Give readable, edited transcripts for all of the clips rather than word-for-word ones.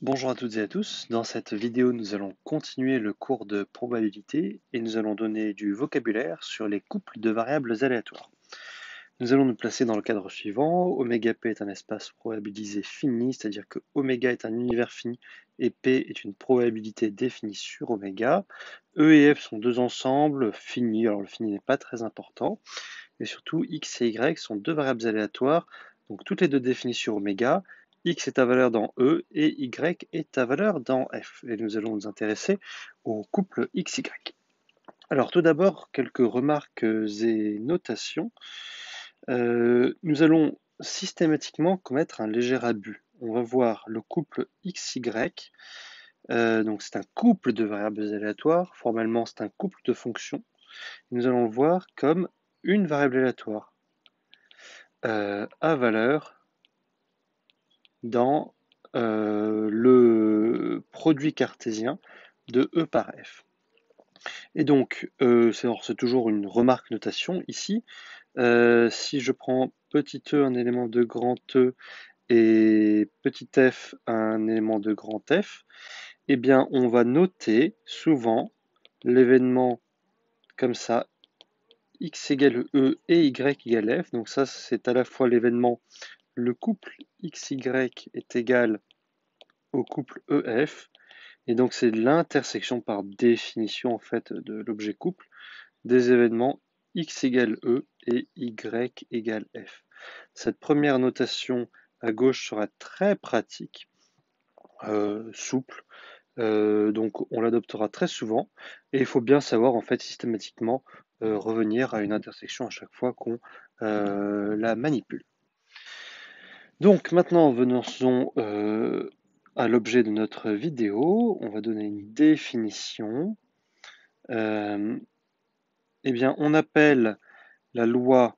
Bonjour à toutes et à tous, dans cette vidéo nous allons continuer le cours de probabilité et nous allons donner du vocabulaire sur les couples de variables aléatoires. Nous allons nous placer dans le cadre suivant, oméga p est un espace probabilisé fini, c'est-à-dire que oméga est un univers fini et p est une probabilité définie sur oméga. E et f sont deux ensembles finis, alors le fini n'est pas très important, et surtout x et y sont deux variables aléatoires, donc toutes les deux définies sur oméga. X est ta valeur dans E et Y est ta valeur dans F. Et nous allons nous intéresser au couple XY. Alors tout d'abord, quelques remarques et notations. Nous allons systématiquement commettre un léger abus. On va voir le couple XY, donc c'est un couple de variables aléatoires, formellement c'est un couple de fonctions. Nous allons le voir comme une variable aléatoire à valeur dans le produit cartésien de E par F. Et donc, c'est toujours une remarque notation ici. Si je prends petit e un élément de grand E et petit f un élément de grand F, eh bien on va noter souvent l'événement comme ça, x égale E et y égale F. Donc ça, c'est à la fois l'événement, le couple xy est égal au couple EF, et donc c'est l'intersection par définition en fait de l'objet couple des événements x égale E et y égale F. Cette première notation à gauche sera très pratique, souple, donc on l'adoptera très souvent, et il faut bien savoir en fait systématiquement revenir à une intersection à chaque fois qu'on la manipule. Donc maintenant venons à l'objet de notre vidéo. On va donner une définition. Eh bien, on appelle la loi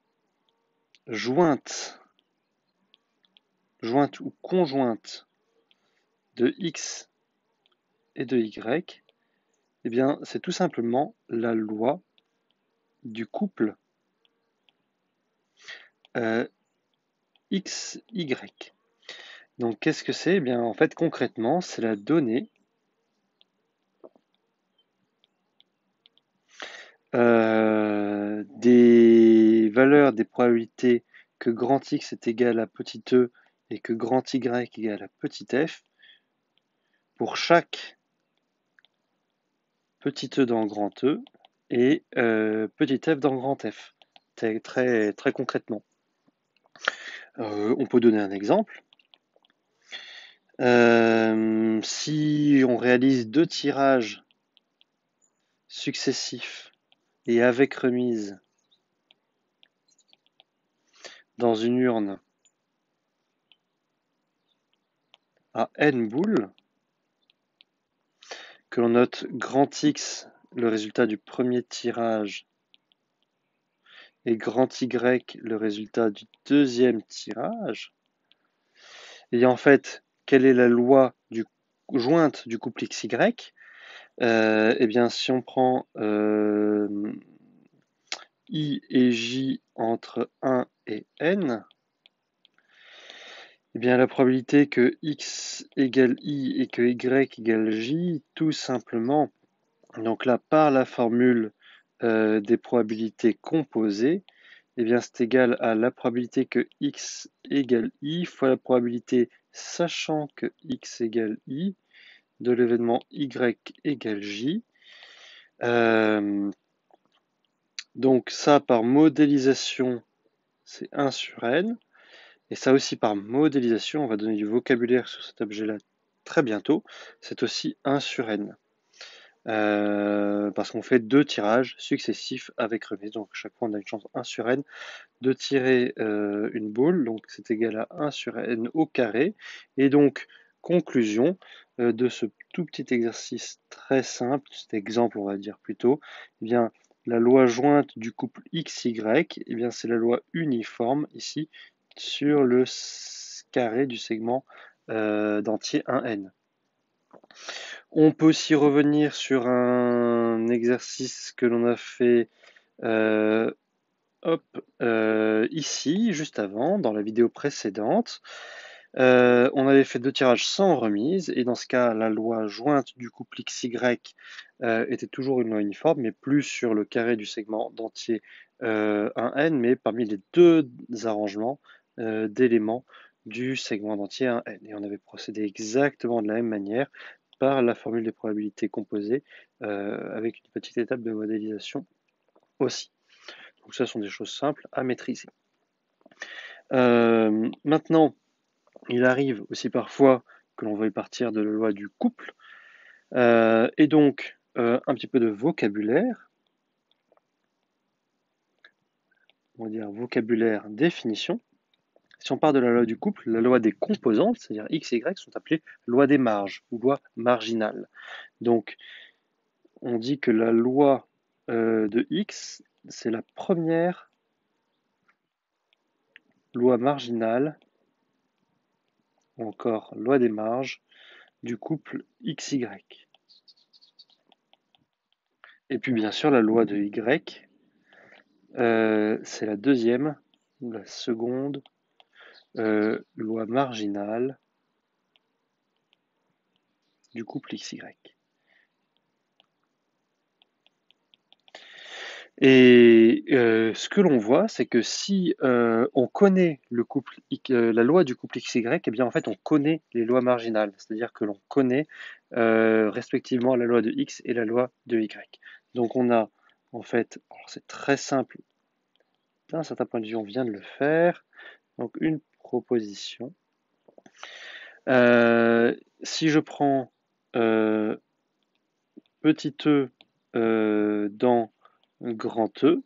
jointe ou conjointe de x et de y. Eh bien, c'est tout simplement la loi du couple XY. Donc, qu'est-ce que c'est? Eh bien, en fait, concrètement, c'est la donnée des valeurs des probabilités que grand X est égal à petit e et que grand Y est égal à petit f pour chaque petit e dans grand E et petit f dans grand F, très, très concrètement. On peut donner un exemple. Si on réalise deux tirages successifs et avec remise dans une urne à n boules, que l'on note grand X, le résultat du premier tirage, et grand Y, le résultat du deuxième tirage, et en fait, quelle est la loi jointe du couple XY? Eh bien, si on prend I et J entre 1 et N, eh bien, la probabilité que X égale I et que Y égale J, tout simplement, donc là, par la formule des probabilités composées, eh bien, c'est égal à la probabilité que X égale I fois la probabilité, sachant que X égale I, de l'événement Y égale J. Donc ça, par modélisation, c'est 1 sur n. Et ça aussi, par modélisation, on va donner du vocabulaire sur cet objet-là très bientôt, c'est aussi 1 sur n. Parce qu'on fait deux tirages successifs avec remise. Donc chaque fois, on a une chance 1 sur n de tirer une boule. Donc c'est égal à 1 sur n au carré. Et donc, conclusion de ce tout petit exercice très simple, cet exemple, on va dire plutôt, eh bien, la loi jointe du couple XY, eh bien, c'est la loi uniforme ici sur le carré du segment d'entier 1n. On peut aussi revenir sur un exercice que l'on a fait ici, juste avant, dans la vidéo précédente. On avait fait 2 tirages sans remise, et dans ce cas, la loi jointe du couple XY était toujours une loi uniforme, mais plus sur le carré du segment d'entier 1n, mais parmi les deux arrangements d'éléments du segment d'entier 1n. Et on avait procédé exactement de la même manière par la formule des probabilités composées, avec une petite étape de modélisation aussi. Donc ça sont des choses simples à maîtriser. Maintenant, il arrive aussi parfois que l'on veuille partir de la loi du couple, et donc un petit peu de vocabulaire, on va dire vocabulaire définition. Si on part de la loi du couple, la loi des composantes, c'est-à-dire x et y, sont appelées loi des marges ou loi marginale. Donc on dit que la loi de x, c'est la première loi marginale, ou encore loi des marges, du couple XY. Et puis bien sûr la loi de Y, c'est la deuxième, ou la seconde loi marginale du couple XY. Et ce que l'on voit, c'est que si on connaît la loi du couple XY, eh bien en fait on connaît les lois marginales, c'est-à-dire que l'on connaît respectivement la loi de X et la loi de Y. Donc on a en fait, c'est très simple, d'un certain point de vue on vient de le faire, donc une proposition. Si je prends petit e dans grand E,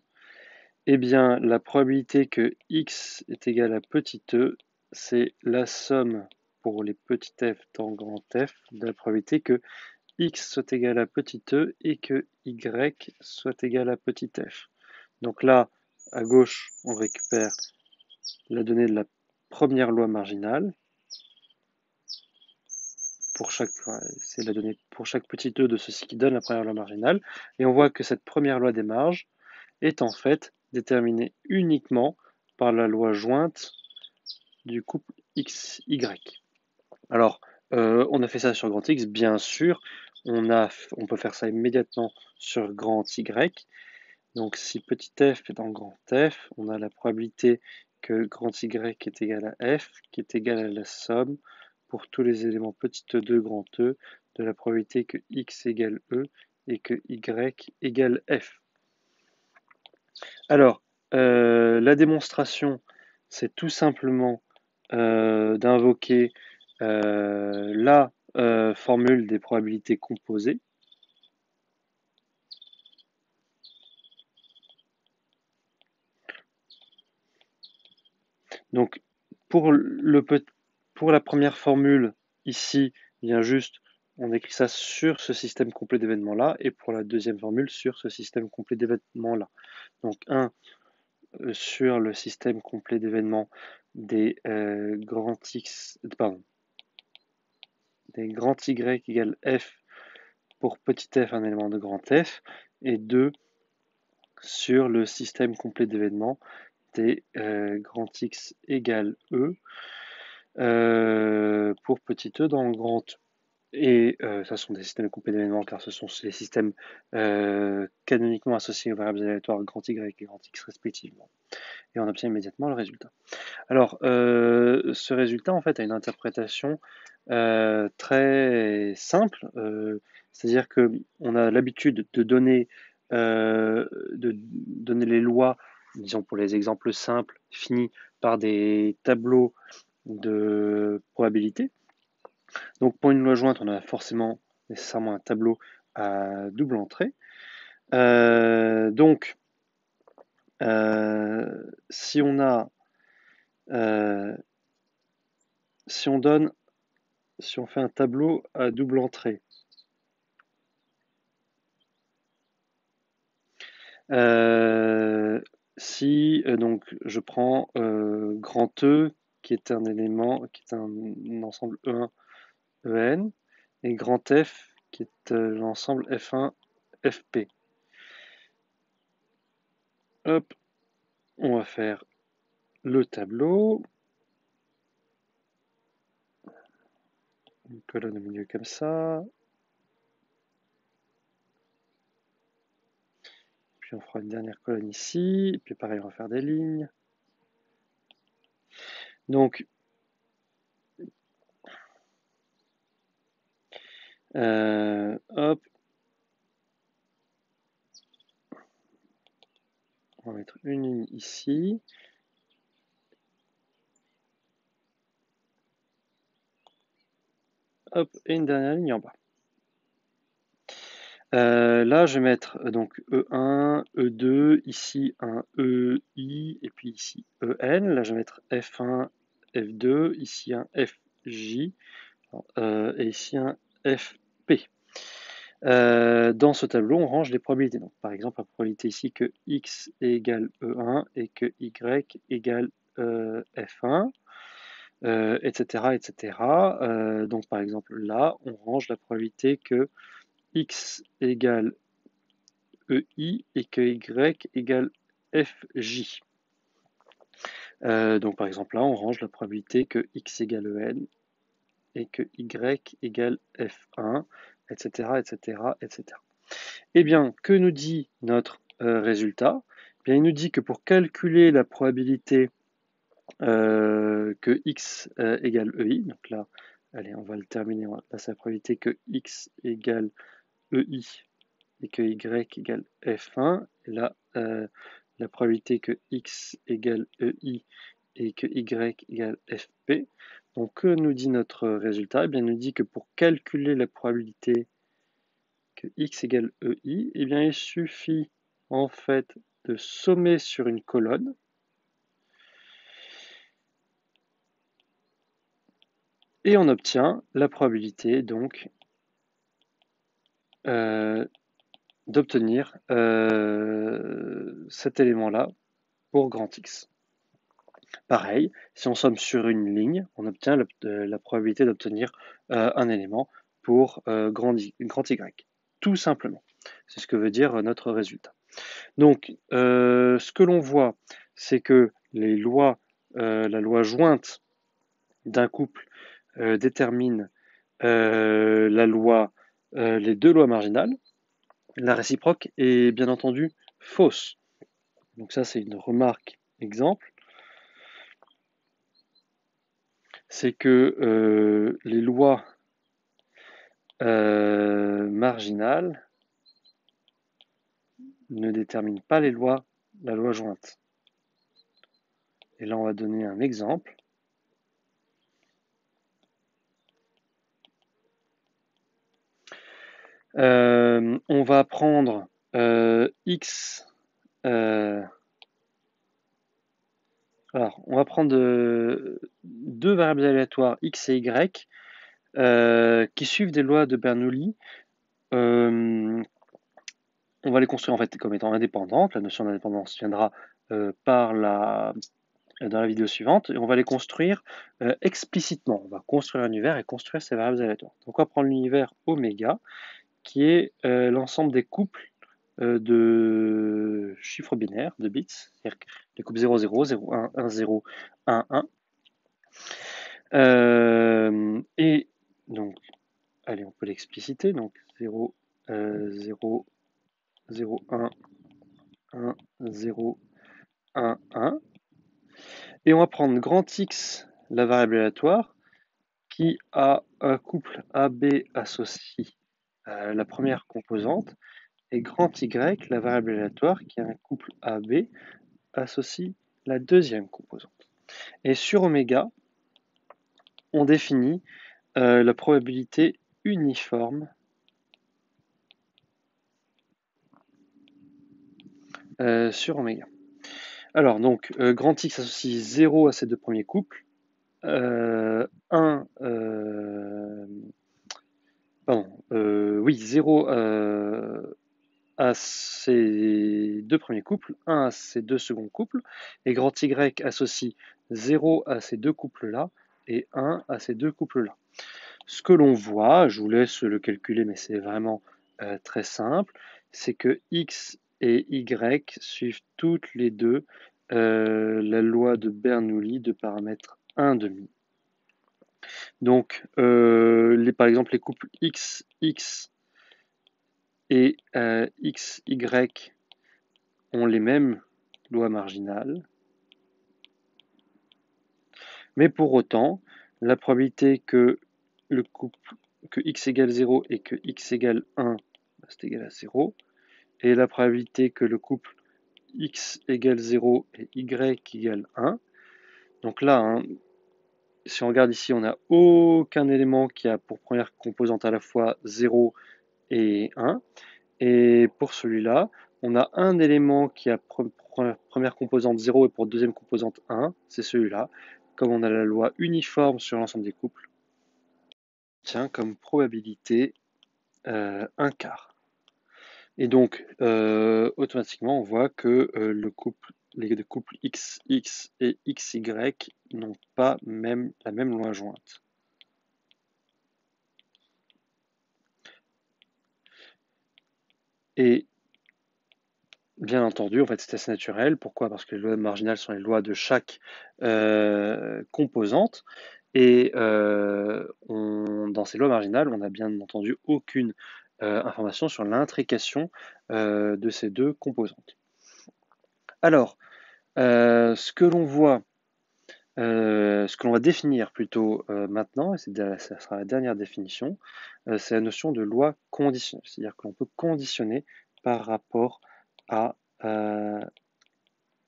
eh bien, la probabilité que x est égal à petit e, c'est la somme pour les petits f dans grand F de la probabilité que x soit égal à petit e et que y soit égal à petit f. Donc là, à gauche, on récupère la donnée de la première loi marginale. C'est la donnée pour chaque petit e de ceci qui donne la première loi marginale. Et on voit que cette première loi des marges est en fait déterminée uniquement par la loi jointe du couple XY. Alors, on a fait ça sur grand X, bien sûr. On peut faire ça immédiatement sur grand Y. Donc, si petit f est dans grand F, on a la probabilité que grand Y est égal à f, qui est égal à la somme pour tous les éléments petit e de grand E de la probabilité que x égale e et que y égale f. Alors, la démonstration, c'est tout simplement d'invoquer la formule des probabilités composées. Donc, pour la première formule, ici, il vient juste, on écrit ça sur ce système complet d'événements-là, et pour la deuxième formule, sur ce système complet d'événements-là. Donc, sur le système complet d'événements des grands X, pardon, des grands Y égale F pour petit f un élément de grand F, et 2 sur le système complet d'événements des grand X égale E pour petit e dans le grand E. Et ça sont des systèmes complets d'événements car ce sont les systèmes canoniquement associés aux variables aléatoires grand Y et grand X respectivement. Et on obtient immédiatement le résultat. Alors, ce résultat, en fait, a une interprétation très simple, c'est-à-dire qu'on a l'habitude de donner les lois, disons pour les exemples simples, finis par des tableaux de probabilité. Donc, pour une loi jointe, on a forcément nécessairement un tableau à double entrée. Donc, si on fait un tableau à double entrée, si donc je prends grand E qui est un élément, qui est un ensemble E1, En, et grand F qui est l'ensemble F1, Fp. Hop, on va faire le tableau. une colonne au milieu comme ça. Puis on fera une dernière colonne ici. Et puis pareil, on va faire des lignes. Donc, hop. On va mettre une ligne ici. Hop, et une dernière ligne en bas. Là, je vais mettre donc E1, E2, ici un EI, et puis ici EN. Là, je vais mettre F1, F2, ici un FJ, et ici un FP. Dans ce tableau, on range les probabilités. Donc, par exemple, la probabilité ici que X égale E1 et que Y égale F1, etc. etc. Donc, par exemple, là, on range la probabilité que X égale EI et que Y égale FJ. Donc par exemple là, on range la probabilité que X égale EN et que Y égale F1, etc., etc., etc. Eh bien, que nous dit notre résultat? Eh bien, il nous dit que pour calculer la probabilité que X égale EI, donc là, allez, on va le terminer, là c'est la probabilité que X égale EI et que Y égale F1, et là, la probabilité que X égale EI et que Y égale FP. Donc, que nous dit notre résultat? Eh bien, il nous dit que pour calculer la probabilité que X égale EI, eh bien, il suffit en fait de sommer sur une colonne. Et on obtient la probabilité donc d'obtenir cet élément-là pour grand X. Pareil, si on somme sur une ligne, on obtient la probabilité d'obtenir un élément pour grand Y, tout simplement. C'est ce que veut dire notre résultat. Donc, ce que l'on voit, c'est que les lois, la loi jointe d'un couple détermine les deux lois marginales. La réciproque est bien entendu fausse. Donc ça, c'est une remarque exemple. C'est que les lois marginales ne déterminent pas la loi jointe. Et là, on va donner un exemple. On va prendre X. Alors, on va prendre deux variables aléatoires, X et Y, qui suivent des lois de Bernoulli. On va les construire en fait comme étant indépendantes. La notion d'indépendance viendra dans la vidéo suivante, et on va les construire explicitement. On va construire un univers et construire ces variables aléatoires. Donc on va prendre l'univers oméga, qui est l'ensemble des couples de chiffres binaires, de bits, c'est-à-dire les couples 0, 0, 0, 1, 1, 0, 1, 1. Et donc, allez, on peut l'expliciter, donc 0, 0, 0, 1, 1, 0, 1, 1. Et on va prendre grand X, la variable aléatoire, qui a un couple AB associe la première composante, et grand Y, la variable aléatoire, qui a un couple AB associe la deuxième composante. Et sur oméga, on définit la probabilité uniforme sur oméga. Alors, donc, grand X associe 0 à ces deux premiers couples, 1, pardon, oui, 0 à ces deux premiers couples, 1 à ces deux seconds couples, et grand Y associe 0 à ces deux couples-là, et 1 à ces deux couples-là. Ce que l'on voit, je vous laisse le calculer, mais c'est vraiment très simple, c'est que X et Y suivent toutes les deux la loi de Bernoulli de paramètre 1,5. Donc, par exemple, les couples x, x et x, y ont les mêmes lois marginales. Mais pour autant, la probabilité que le couple que x égale 0 et que x égale 1, c'est égal à 0. Et la probabilité que le couple x égale 0 et y égale 1. Donc là, hein, si on regarde ici, on n'a aucun élément qui a pour première composante à la fois 0 et 1. Et pour celui-là, on a un élément qui a première composante 0 et pour deuxième composante 1, c'est celui-là. Comme on a la loi uniforme sur l'ensemble des couples, tient comme probabilité 1 quart. Et donc, automatiquement, on voit que les couples x, x et x, y n'ont pas la même loi jointe. Et bien entendu, en fait, c'est assez naturel. Pourquoi? Parce que les lois marginales sont les lois de chaque composante. Et dans ces lois marginales, on n'a bien entendu aucune information sur l'intrication de ces deux composantes. Alors, ce que l'on voit, ce que l'on va définir plutôt maintenant, et ça sera la dernière définition, c'est la notion de loi conditionnelle. C'est-à-dire que l'on peut conditionner par rapport à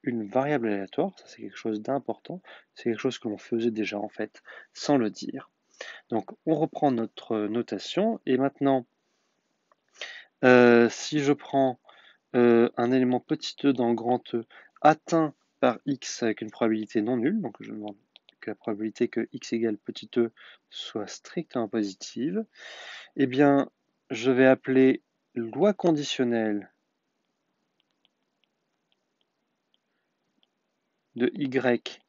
une variable aléatoire. Ça, c'est quelque chose d'important. C'est quelque chose que l'on faisait déjà en fait sans le dire. Donc, on reprend notre notation. Et maintenant, si je prends un élément petit e dans grand E atteint par x avec une probabilité non nulle, donc je demande que la probabilité que x égale petit e soit strictement positive, eh bien, je vais appeler loi conditionnelle de y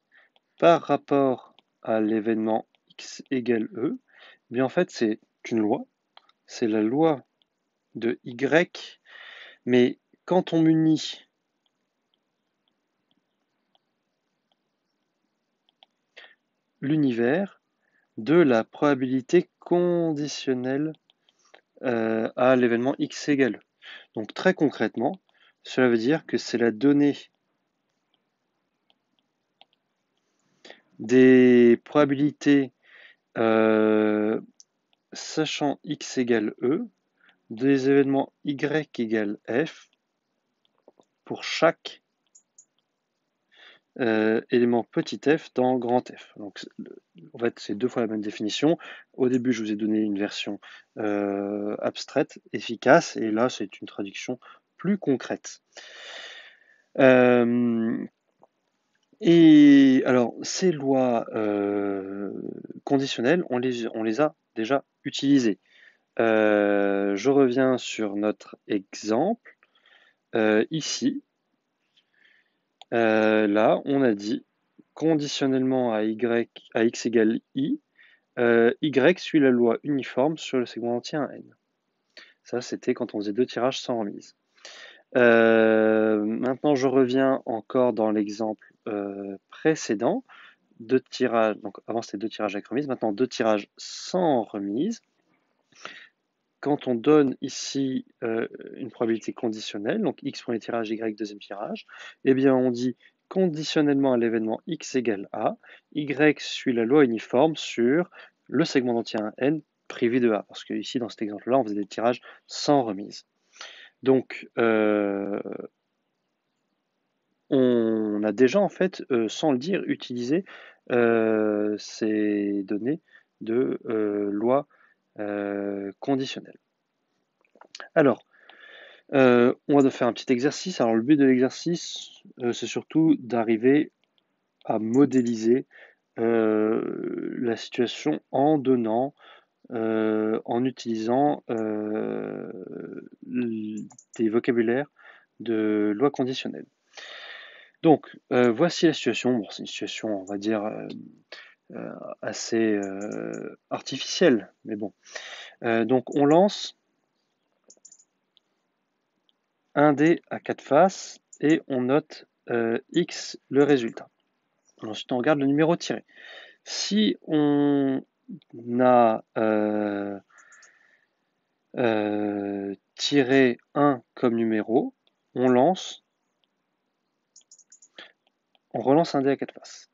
par rapport à l'événement x égale e. Eh bien, en fait, c'est une loi, c'est la loi de y, mais quand on munit l'univers de la probabilité conditionnelle à l'événement x égale e. Donc très concrètement, cela veut dire que c'est la donnée des probabilités sachant x égale e des événements y égale f pour chaque élément petit f dans grand F. Donc, en fait, c'est deux fois la même définition. Au début, je vous ai donné une version abstraite, efficace, et là, c'est une traduction plus concrète. Et alors, ces lois conditionnelles, on les a déjà utilisées. Je reviens sur notre exemple. Ici, là, on a dit conditionnellement à x égale i, y suit la loi uniforme sur le segment entier 1n. Ça, c'était quand on faisait deux tirages sans remise. Maintenant, je reviens encore dans l'exemple précédent. Deux tirages, donc avant c'était deux tirages avec remise, maintenant deux tirages sans remise. Quand on donne ici une probabilité conditionnelle, donc x premier tirage, y deuxième tirage, eh bien on dit conditionnellement à l'événement x égale a, y suit la loi uniforme sur le segment entier 1n privé de a, parce que ici dans cet exemple-là, on faisait des tirages sans remise. Donc on a déjà en fait, sans le dire, utilisé ces données de loi conditionnelle. Alors, on va faire un petit exercice. Alors, le but de l'exercice, c'est surtout d'arriver à modéliser la situation en donnant, en utilisant des vocabulaires de loi conditionnelle. Donc, voici la situation. Bon, c'est une situation, on va dire, assez artificielle, mais bon. Donc, on lance un dé à 4 faces et on note x le résultat. Ensuite, on regarde le numéro tiré. Si on a tiré 1 comme numéro, on relance un dé à 4 faces.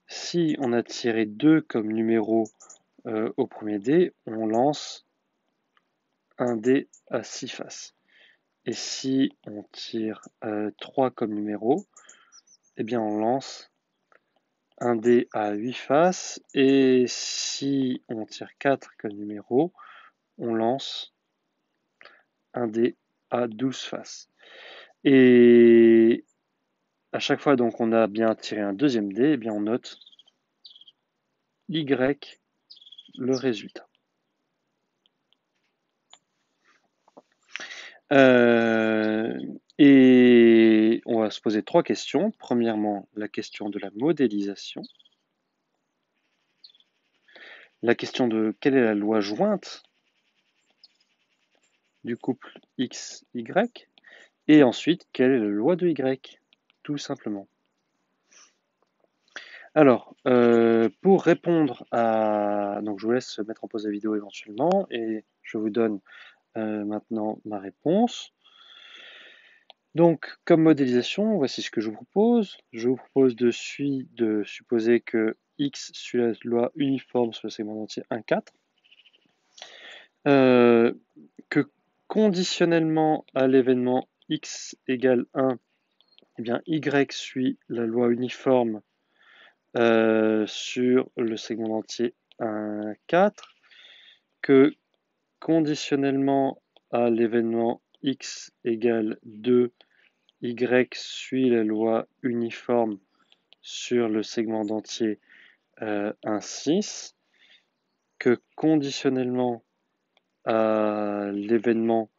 Si on a tiré 2 comme numéro au premier dé, on lance un dé à 6 faces. Et si on tire 3 comme numéro, eh bien on lance un dé à 8 faces. Et si on tire 4 comme numéro, on lance un dé à 12 faces. Et à chaque fois donc on a bien tiré un deuxième dé, eh bien on note Y le résultat. Et on va se poser 3 questions. Premièrement, la question de la modélisation. La question de quelle est la loi jointe du couple X-Y. Et ensuite, quelle est la loi de Y, tout simplement. Alors, pour répondre à... Donc je vous laisse mettre en pause la vidéo éventuellement et je vous donne maintenant ma réponse. Donc, comme modélisation, voici ce que je vous propose. Je vous propose de supposer que X suit la loi uniforme sur le segment entier 1, 4. Que conditionnellement à l'événement X égale 1, eh bien, Y suit la loi uniforme sur le segment entier 1, 4. Que conditionnellement à l'événement X égale 2, Y suit la loi uniforme sur le segment d'entier 1, 6, que conditionnellement à l'événement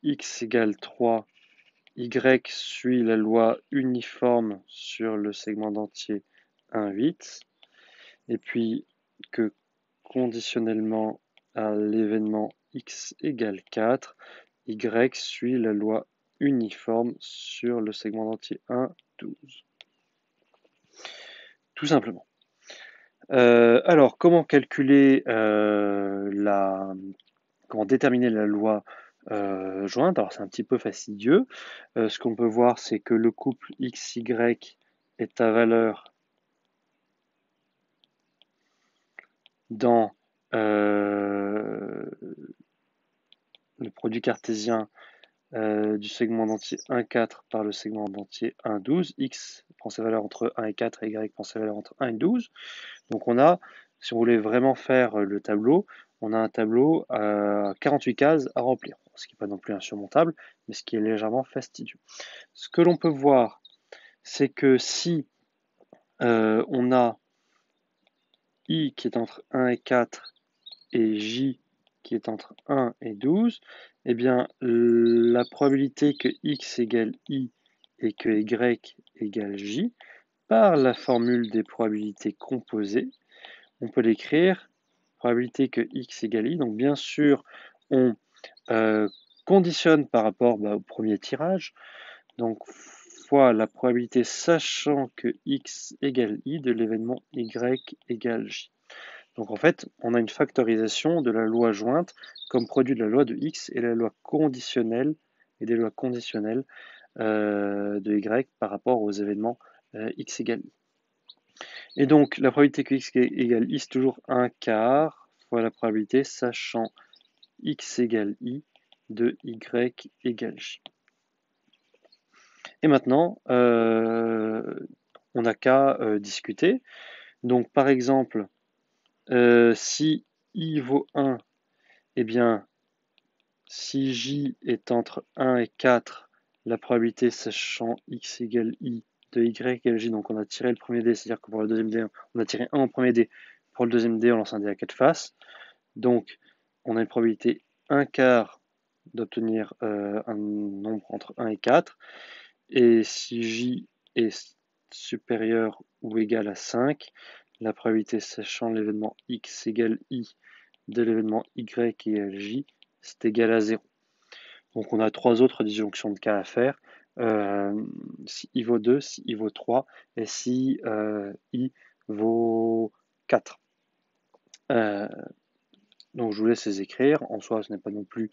X égale 3, Y suit la loi uniforme sur le segment d'entier 1, 8, et puis que conditionnellement à l'événement X égale 4, Y suit la loi uniforme sur le segment d'entier 1, 12. Tout simplement. Alors, comment calculer comment déterminer la loi jointe? Alors, c'est un petit peu fastidieux. Ce qu'on peut voir, c'est que le couple XY est à valeur dans le produit cartésien du segment d'entier 1, 4 par le segment d'entier 1, 12. X prend ses valeurs entre 1 et 4 et Y prend ses valeurs entre 1 et 12. Donc on a, si on voulait vraiment faire le tableau, on a un tableau à 48 cases à remplir, ce qui n'est pas non plus insurmontable, mais ce qui est légèrement fastidieux. Ce que l'on peut voir, c'est que si on a I qui est entre 1 et 4 et J qui est entre 1 et 12, eh bien la probabilité que X égale I et que Y égale J, par la formule des probabilités composées, on peut l'écrire probabilité que X égale I. Donc bien sûr, on conditionne par rapport au premier tirage, donc fois la probabilité sachant que X égale I de l'événement Y égale J. Donc en fait, on a une factorisation de la loi jointe comme produit de la loi de X et la loi conditionnelle et des lois conditionnelles de Y par rapport aux événements X égale I. Et donc la probabilité que X égale I, c'est toujours 1 quart fois la probabilité sachant X égale I de Y égale J. Et maintenant, on n'a qu'à discuter. Donc par exemple, si I vaut 1, eh bien, si J est entre 1 et 4, la probabilité sachant X égale I de Y égale J, donc on a tiré le premier dé, c'est-à-dire que pour le deuxième dé, on a tiré 1 au premier dé, pour le deuxième dé, on lance un dé à 4 faces. Donc, on a une probabilité 1 quart d'obtenir un nombre entre 1 et 4. Et si J est supérieur ou égal à 5, la probabilité sachant l'événement X égale I de l'événement Y égale J, c'est égal à 0. Donc on a 3 autres disjonctions de cas à faire. si I vaut 2, si I vaut 3 et si I vaut 4. Donc je vous laisse les écrire, en soi ce n'est pas non plus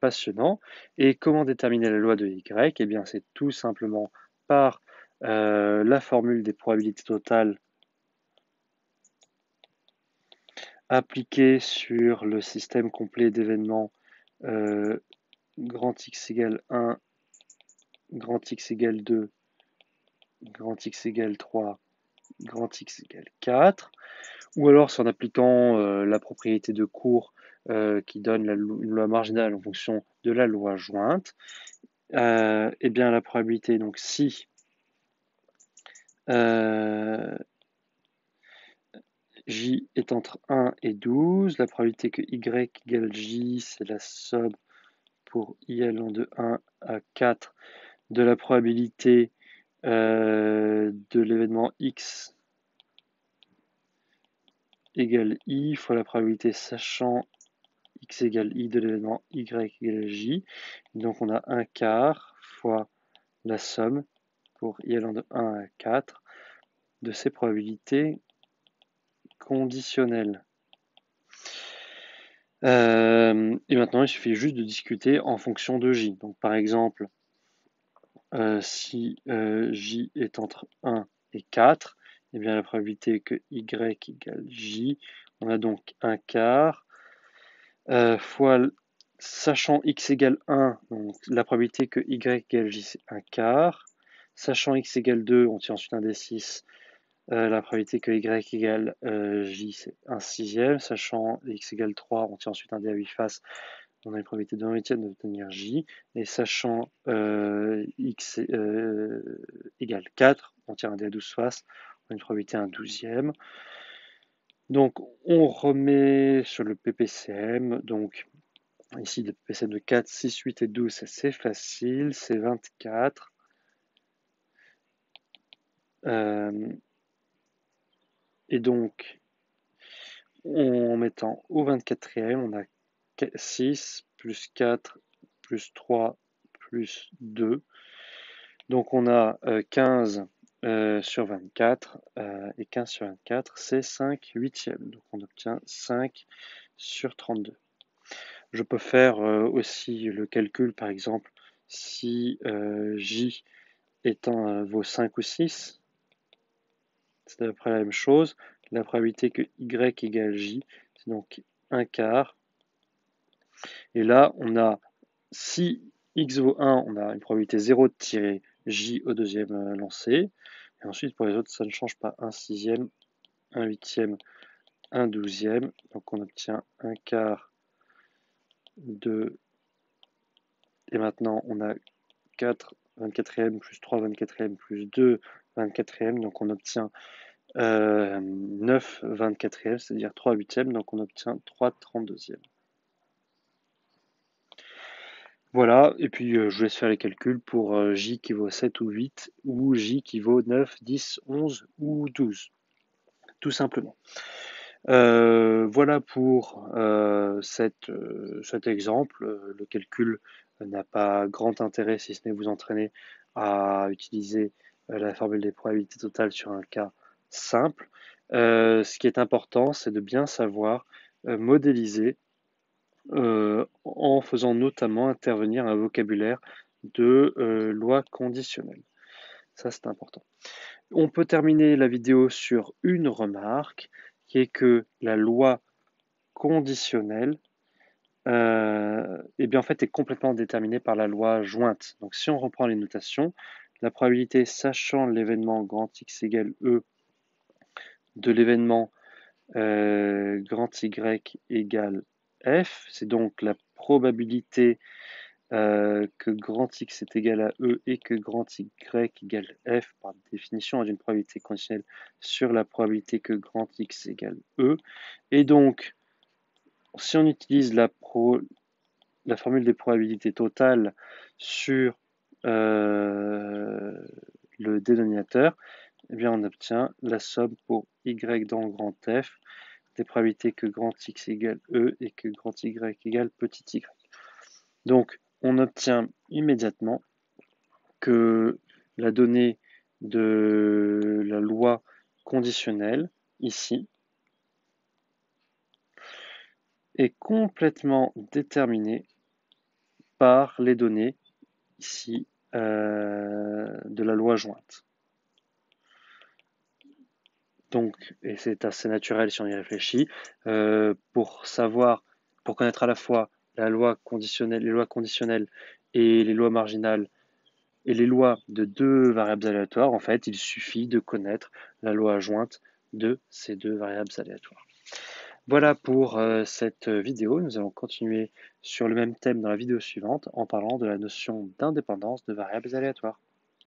passionnant. Et comment déterminer la loi de Y? Eh bien c'est tout simplement par la formule des probabilités totales appliquée sur le système complet d'événements grand X égale 1, grand X égale 2, grand X égale 3, grand X égale 4. Ou alors c'est en appliquant la propriété de cours qui donne une loi marginale en fonction de la loi jointe. Eh bien la probabilité, donc si J est entre 1 et 12, la probabilité que Y égale J, c'est la somme pour I allant de 1 à 4 de la probabilité de l'événement X égale I fois la probabilité sachant X égale I de l'événement Y égale J. Donc on a 1 quart fois la somme pour I allant de 1 à 4 de ces probabilités conditionnelles. Et maintenant, il suffit juste de discuter en fonction de J. Donc par exemple, si J est entre 1 et 4, eh bien la probabilité que Y égale J, on a donc 1 quart fois, sachant X égale 1, donc la probabilité que Y égale J, c'est 1 quart. Sachant X égale 2, on tient ensuite un des 6. La probabilité que Y égale J, c'est 1 sixième. Sachant X égale 3, on tient ensuite un dé à 8 faces. On a une probabilité de 1 huitième d'obtenir J. Et sachant X égale 4, on tient un dé à 12 faces. On a une probabilité 1 douzième. Donc on remet sur le PPCM. Donc ici, le PPCM de 4, 6, 8 et 12, c'est facile. C'est 24. Et donc, en mettant au 24e, on a 6 plus 4 plus 3 plus 2. Donc on a 15 sur 24 et 15 sur 24, c'est 5 huitièmes. Donc on obtient 5 sur 32. Je peux faire aussi le calcul, par exemple, si J vaut 5 ou 6, c'est à peu près la même chose. La probabilité que Y égale J, c'est donc 1 quart. Et là, on a, si X vaut 1, on a une probabilité 0 de tirer J au deuxième lancer. Et ensuite, pour les autres, ça ne change pas. 1 sixième, 1 huitième, 1 douzième. Donc on obtient 1 quart de... Et maintenant, on a 4 24e plus 3 24e plus 2 24e. Donc on obtient 9 24e, c'est-à-dire 3 huitièmes. Donc on obtient 3 32e. Voilà, et puis je vous laisse faire les calculs pour J qui vaut 7 ou 8, ou J qui vaut 9, 10, 11 ou 12, tout simplement. Voilà pour cet exemple. Le calcul n'a pas grand intérêt si ce n'est vous entraîner à utiliser la formule des probabilités totales sur un cas simple. Ce qui est important, c'est de bien savoir modéliser en faisant notamment intervenir un vocabulaire de loi conditionnelle. Ça, c'est important. On peut terminer la vidéo sur une remarque qui est que la loi conditionnelle eh bien, en fait, est complètement déterminée par la loi jointe. Donc, si on reprend les notations, la probabilité sachant l'événement grand X égale E de l'événement grand Y égale F, c'est donc la probabilité que grand X est égal à E et que grand Y égale F, par définition, est une probabilité conditionnelle sur la probabilité que grand X égale E. Et donc, si on utilise la formule des probabilités totales sur le dénominateur, eh bien on obtient la somme pour Y dans grand F des probabilités que grand X égale E et que grand Y égale petit y. Donc, on obtient immédiatement que la donnée de la loi conditionnelle, ici, est complètement déterminée par les données, ici, de la loi jointe. Donc, et c'est assez naturel si on y réfléchit, pour connaître à la fois la loi conditionnelle, les lois conditionnelles et les lois marginales et les lois de deux variables aléatoires, en fait, il suffit de connaître la loi jointe de ces deux variables aléatoires. Voilà pour cette vidéo. Nous allons continuer sur le même thème dans la vidéo suivante en parlant de la notion d'indépendance de variables aléatoires.